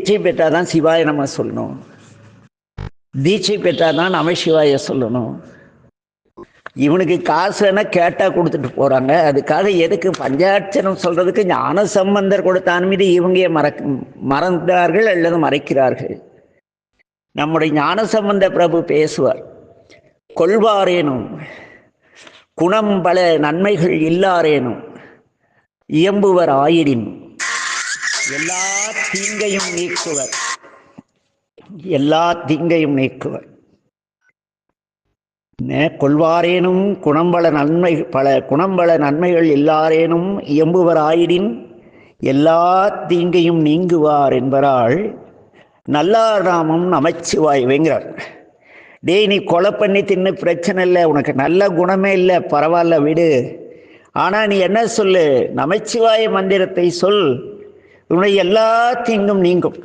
தீட்சை பெற்றால் தான் சிவாய நம சொல்லணும், தீட்சை பெற்றால் தான் நமசிவாய சொல்லணும். இவனுக்கு காசு வேணால் கேட்டால் கொடுத்துட்டு போகிறாங்க. அதுக்காக எதுக்கு பஞ்சாட்சரம் சொல்கிறதுக்கு ஞான சம்பந்தர் கொடுத்த அனுமதி இவங்க மறந்தார்கள் அல்லது மறைக்கிறார்கள். நம்முடைய ஞான சம்பந்த பிரபு பேசுவார், கொள்வாரேனும் குணம் பல நன்மைகள் இல்லாரேனும் இயம்புவர் ஆயிடின் எல்லா தீங்கையும் நீக்குவர், எல்லா தீங்கையும் நீக்குவர். கொள்வாரேனும் குணம்பல நன்மைகள் எல்லாரேனும் இயம்புவர் ஆயிடின் எல்லா தீங்கையும் நீங்குவார் என்பதால் நல்லார் நாமம் நமச்சிவாய்ங்கிறார். டேய், நீ கொலை பண்ணி தின்னு பிரச்சனை இல்லை, உனக்கு நல்ல குணமே இல்லை, பரவாயில்ல விடு. ஆனால் நீ என்ன சொல்லு, நமச்சிவாய மந்திரத்தை சொல், உன்னை எல்லா தீங்கும் நீங்கும்.